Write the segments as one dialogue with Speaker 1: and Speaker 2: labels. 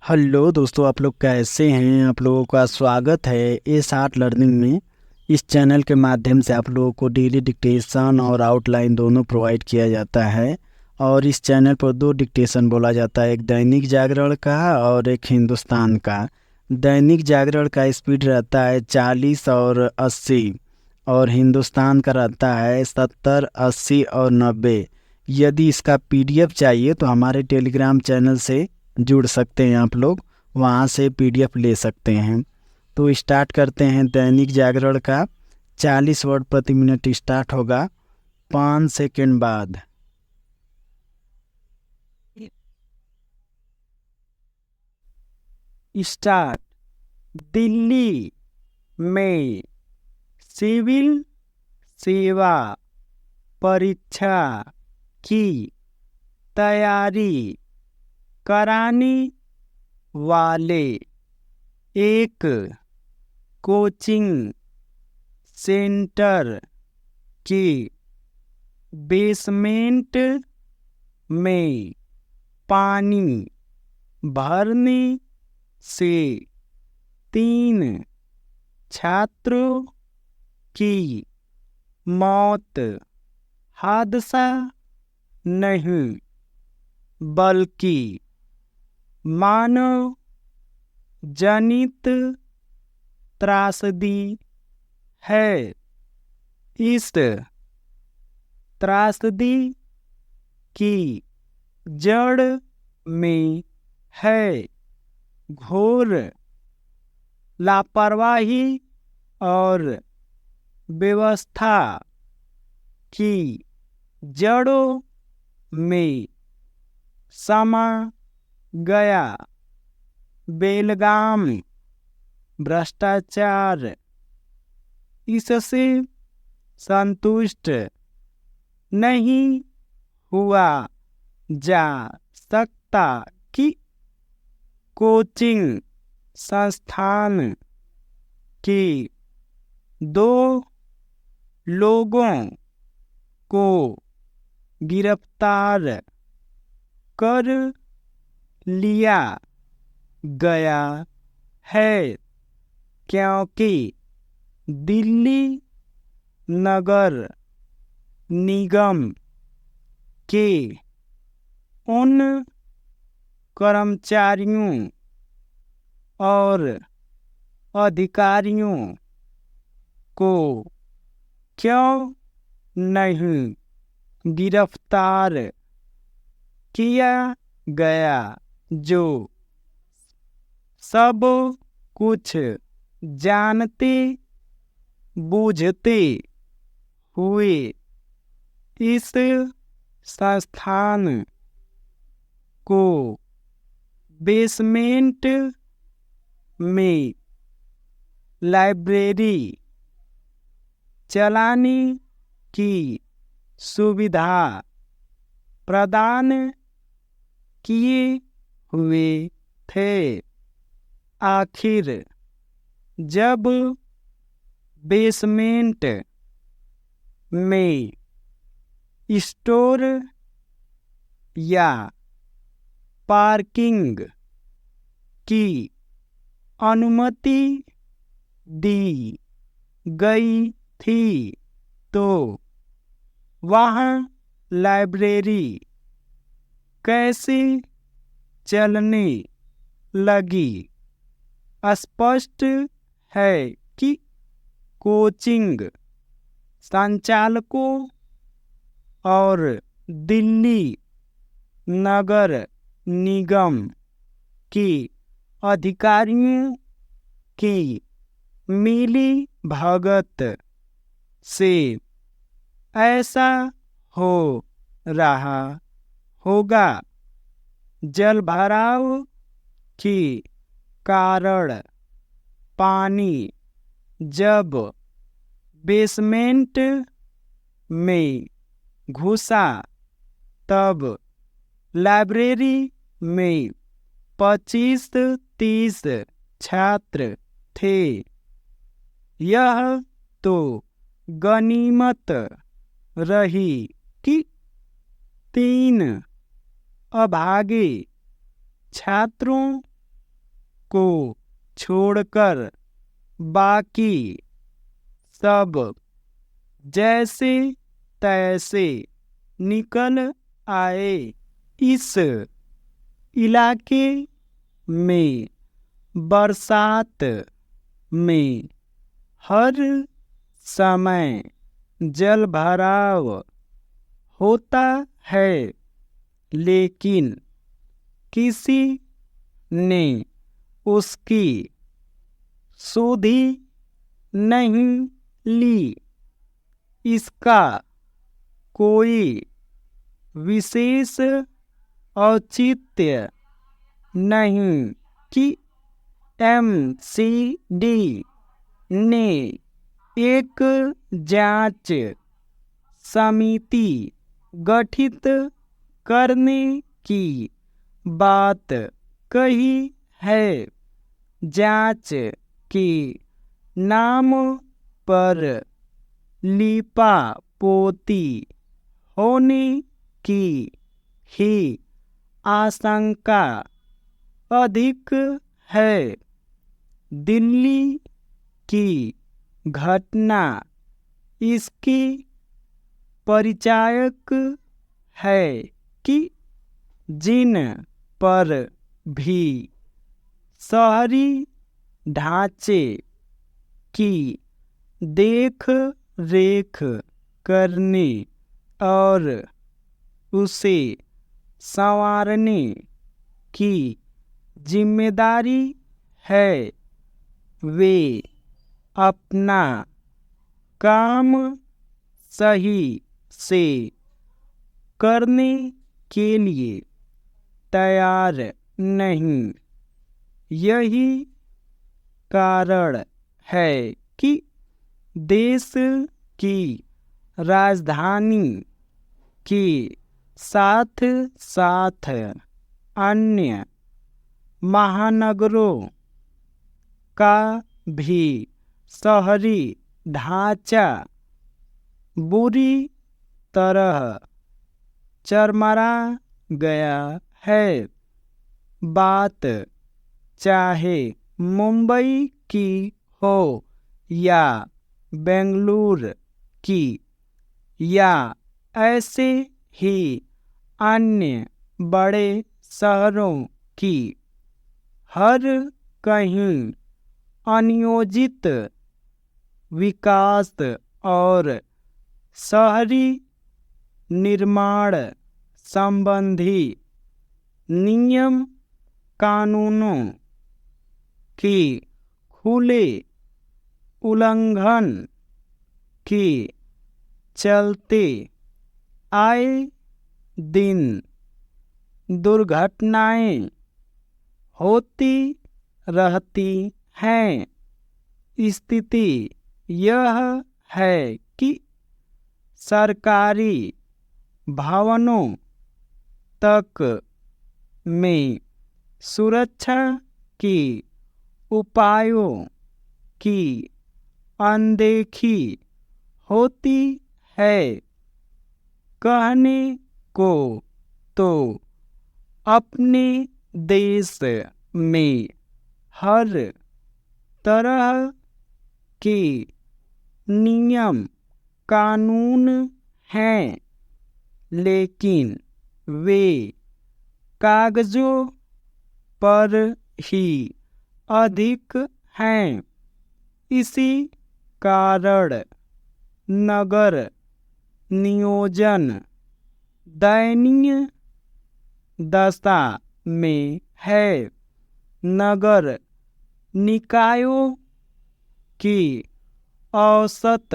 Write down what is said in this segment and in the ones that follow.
Speaker 1: Hello दोस्तों, आप लोग कैसे हैं। आप लोगों का स्वागत है एस आर्ट लर्निंग में। इस चैनल के माध्यम से आप लोगों को डेली डिक्टेशन और आउटलाइन दोनों प्रोवाइड किया जाता है। और इस चैनल पर दो डिक्टेशन बोला जाता है, एक दैनिक जागरण का और एक हिंदुस्तान का। दैनिक जागरण का स्पीड रहता है 40 और 80, और हिंदुस्तान का रहता है 70, 80 और 90। यदि इसका पीडीएफ चाहिए तो हमारे टेलीग्राम चैनल से जुड़ सकते हैं आप लोग, वहाँ से पीडीएफ ले सकते हैं। तो स्टार्ट करते हैं दैनिक जागरण का। 40 वर्ड प्रति मिनट स्टार्ट होगा 5 सेकंड बाद। स्टार्ट। दिल्ली में सिविल सेवा परीक्षा की तैयारी कराने वाले एक कोचिंग सेंटर के बेसमेंट में पानी भरने से 3 छात्रों की मौत हादसा नहीं बल्कि मानव जनित त्रासदी है। इस त्रासदी की जड़ में है घोर लापरवाही और व्यवस्था की जड़ों में समा गया बेलगाम भ्रष्टाचार। इससे संतुष्ट नहीं हुआ जा सकता कि कोचिंग संस्थान के 2 लोगों को गिरफ्तार कर लिया गया है, क्योंकि दिल्ली नगर निगम के उन कर्मचारियों और अधिकारियों को क्यों नहीं गिरफ्तार किया गया जो सब कुछ जानते बूझते हुए इस संस्थान को बेसमेंट में लाइब्रेरी चलाने की सुविधा प्रदान किए हुए थे। आखिर जब बेसमेंट में स्टोर या पार्किंग की अनुमति दी गई थी तो वहाँ लाइब्रेरी कैसे चलने लगी। स्पष्ट है कि कोचिंग संचालकों और दिल्ली नगर निगम की अधिकारियों की मिली भगत से ऐसा हो रहा होगा। जलभराव के कारण पानी जब बेसमेंट में घुसा तब लाइब्रेरी में 25-30 छात्र थे। यह तो गनीमत रही कि 3 अभागे छात्रों को छोड़कर बाकी सब जैसे तैसे निकल आए। इस इलाके में बरसात में हर समय जलभराव होता है, लेकिन किसी ने उसकी सुधि नहीं ली। इसका कोई विशेष औचित्य नहीं कि एमसीडी ने एक जांच समिति गठित करने की बात कही है। जांच के नाम पर लीपापोती होने की ही आशंका अधिक है। दिल्ली की घटना इसकी परिचायक है कि जिन पर भी शहरी ढांचे की देख रेख करने और उसे संवारने की जिम्मेदारी है, वे अपना काम सही से करने के लिए तैयार नहीं। यही कारण है कि देश की राजधानी के साथ साथ अन्य महानगरों का भी शहरी ढांचा बुरी तरह चरमरा गया है। बात चाहे मुंबई की हो या बेंगलुरु की या ऐसे ही अन्य बड़े शहरों की, हर कहीं अनियोजित विकास और शहरी निर्माण संबंधी नियम कानूनों की खुले उल्लंघन के चलते आए दिन दुर्घटनाएं होती रहती हैं। स्थिति यह है कि सरकारी भवनों तक में सुरक्षा के उपायों की अनदेखी होती है। कहने को तो अपने देश में हर तरह के नियम कानून हैं, लेकिन वे कागजों पर ही अधिक हैं। इसी कारण नगर नियोजन दयनीय दशा में है। नगर निकायों की औसत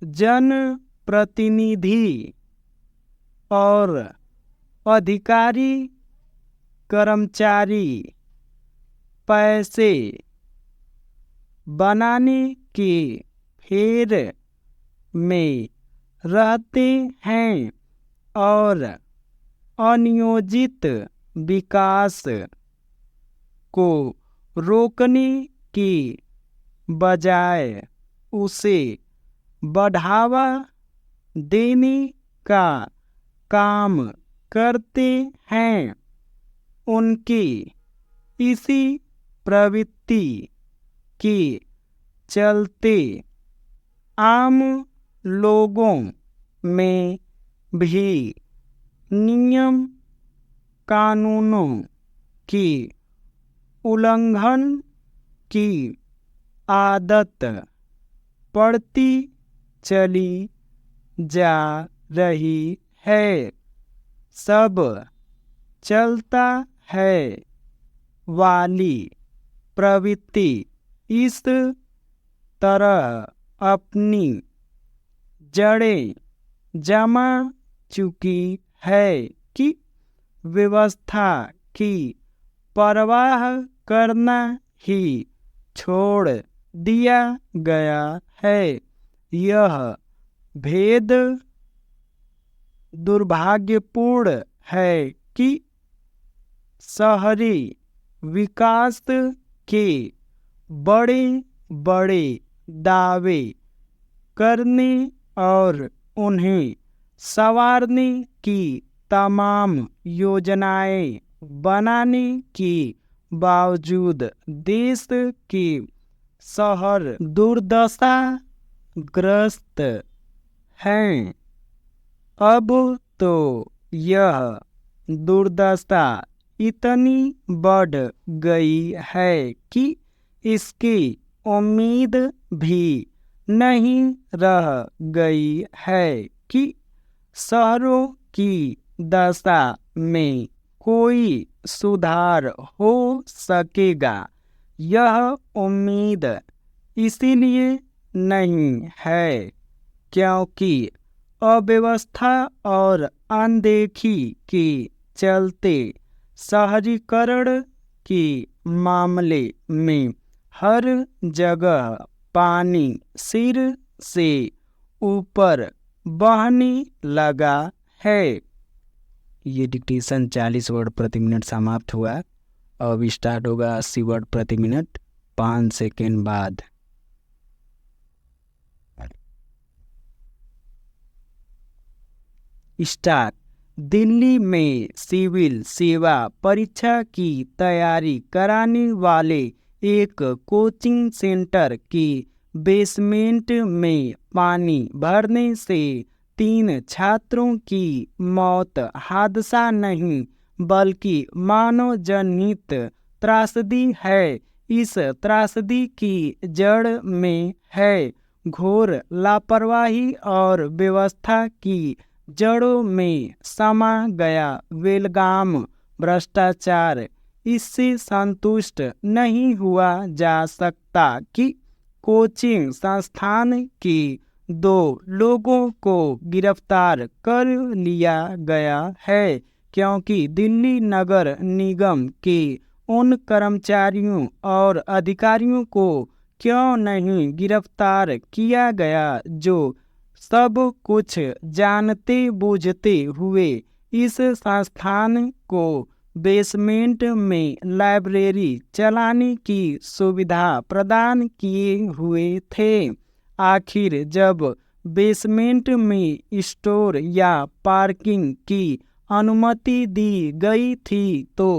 Speaker 1: जनप्रतिनिधि और अधिकारी कर्मचारी पैसे बनाने के फेर में रहते हैं और अनियोजित विकास को रोकने की बजाय उसे बढ़ावा देने का काम करते हैं। उनकी इसी प्रवृत्ति के चलते आम लोगों में भी नियम कानूनों की उल्लंघन की आदत पड़ती चली जा रही है। सब चलता है वाली प्रवृत्ति इस तरह अपनी जड़ें जमा चुकी है कि व्यवस्था की परवाह करना ही छोड़ दिया गया है। यह भेद दुर्भाग्यपूर्ण है कि शहरी विकास के बड़े बड़े दावे करने और उन्हें संवारने की तमाम योजनाएं बनाने के बावजूद देश के शहर दुर्दशाग्रस्त हैं। अब तो यह दुर्दशा इतनी बढ़ गई है कि इसकी उम्मीद भी नहीं रह गई है कि शहरों की दशा में कोई सुधार हो सकेगा। यह उम्मीद इसीलिए नहीं है क्योंकि अव्यवस्था और अनदेखी के चलते शहरीकरण के मामले में हर जगह पानी सिर से ऊपर बहने लगा है। ये डिक्टेशन 40 वर्ड प्रति मिनट समाप्त हुआ। अब स्टार्ट होगा 80 वर्ड प्रति मिनट 5 सेकेंड बाद। स्टार्ट। दिल्ली में सिविल सेवा परीक्षा की तैयारी कराने वाले एक कोचिंग सेंटर की बेसमेंट में पानी भरने से 3 छात्रों की मौत हादसा नहीं बल्कि मानव जनित त्रासदी है। इस त्रासदी की जड़ में है घोर लापरवाही और व्यवस्था की जड़ों में समा गया बेलगाम भ्रष्टाचार। इससे संतुष्ट नहीं हुआ जा सकता कि कोचिंग संस्थान के 2 लोगों को गिरफ्तार कर लिया गया है क्योंकि दिल्ली नगर निगम के उन कर्मचारियों और अधिकारियों को क्यों नहीं गिरफ्तार किया गया जो सब कुछ जानते बूझते हुए इस संस्थान को बेसमेंट में लाइब्रेरी चलाने की सुविधा प्रदान किए हुए थे। आखिर जब बेसमेंट में स्टोर या पार्किंग की अनुमति दी गई थी तो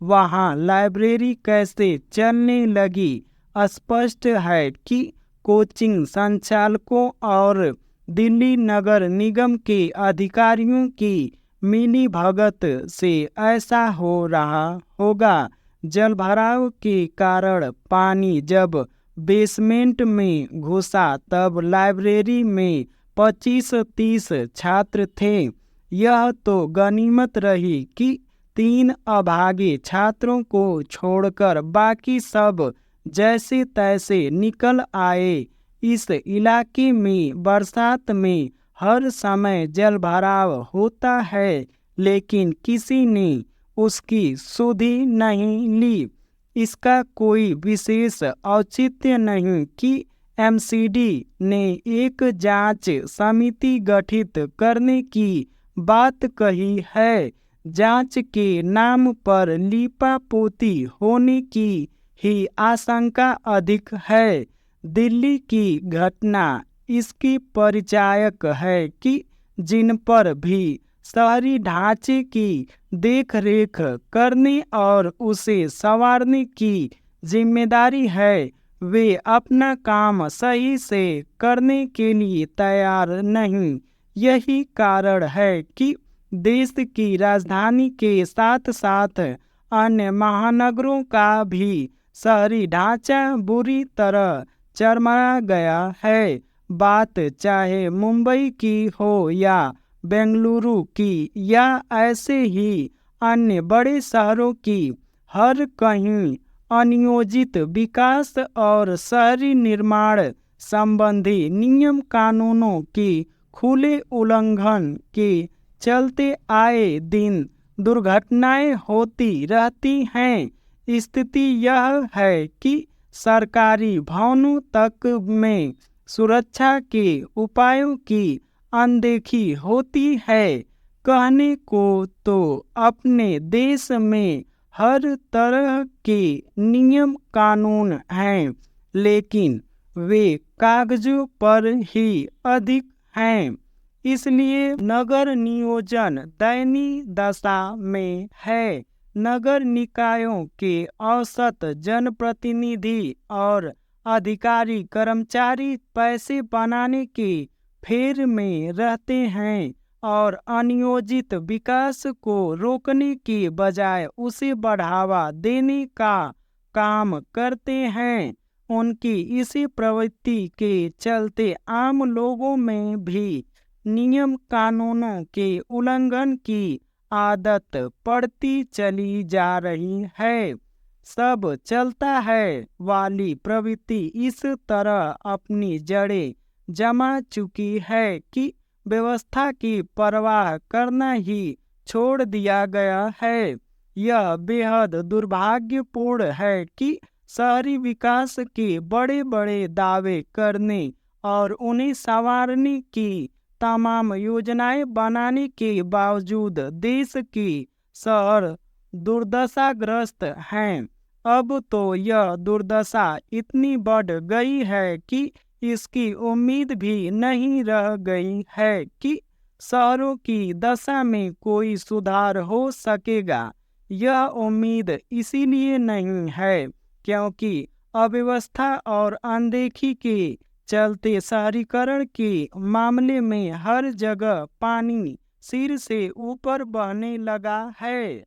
Speaker 1: वहां लाइब्रेरी कैसे चलने लगी। स्पष्ट है कि कोचिंग संचालकों और दिल्ली नगर निगम के अधिकारियों की मिली भगत से ऐसा हो रहा होगा। जलभराव के कारण पानी जब बेसमेंट में घुसा तब लाइब्रेरी में 25-30 छात्र थे। यह तो गनीमत रही कि 3 अभागे छात्रों को छोड़कर बाकी सब जैसे तैसे निकल आए। इस इलाके में बरसात में हर समय जलभराव होता है लेकिन किसी ने उसकी सुधि नहीं ली। इसका कोई विशेष औचित्य नहीं कि एमसीडी ने एक जांच समिति गठित करने की बात कही है। जांच के नाम पर लीपापोती होने की ही आशंका अधिक है। दिल्ली की घटना इसकी परिचायक है कि जिन पर भी शहरी ढांचे की देखरेख करने और उसे संवारने की जिम्मेदारी है, वे अपना काम सही से करने के लिए तैयार नहीं। यही कारण है कि देश की राजधानी के साथ साथ अन्य महानगरों का भी शहरी ढांचा बुरी तरह चरमरा गया है। बात चाहे मुंबई की हो या बेंगलुरु की या ऐसे ही अन्य बड़े शहरों की, हर कहीं अनियोजित विकास और शहरी निर्माण संबंधी नियम कानूनों की खुले उल्लंघन के चलते आए दिन दुर्घटनाएं होती रहती हैं। स्थिति यह है कि सरकारी भवनों तक में सुरक्षा के उपायों की अनदेखी होती है। कहने को तो अपने देश में हर तरह के नियम कानून हैं, लेकिन वे कागजों पर ही अधिक हैं। इसलिए नगर नियोजन दयनीय दशा में है। नगर निकायों के औसत जनप्रतिनिधि और अधिकारी कर्मचारी पैसे बनाने के फेर में रहते हैं और अनियोजित विकास को रोकने के बजाय उसे बढ़ावा देने का काम करते हैं। उनकी इसी प्रवृत्ति के चलते आम लोगों में भी नियम कानूनों के उल्लंघन की आदत पड़ती चली जा रही है। सब चलता है वाली प्रवृत्ति इस तरह अपनी जड़ें जमा चुकी है कि व्यवस्था की परवाह करना ही छोड़ दिया गया है। यह बेहद दुर्भाग्यपूर्ण है कि शहरी विकास के बड़े बड़े दावे करने और उन्हें संवारने की तमाम योजनाएं बनाने के बावजूद देश की शहर दुर्दशाग्रस्त हैं। अब तो यह दुर्दशा इतनी बढ़ गई है कि इसकी उम्मीद भी नहीं रह गई है कि शहरों की दशा में कोई सुधार हो सकेगा। यह उम्मीद इसीलिए नहीं है क्योंकि अव्यवस्था और अनदेखी के चलते शहरीकरण के मामले में हर जगह पानी सिर से ऊपर बहने लगा है।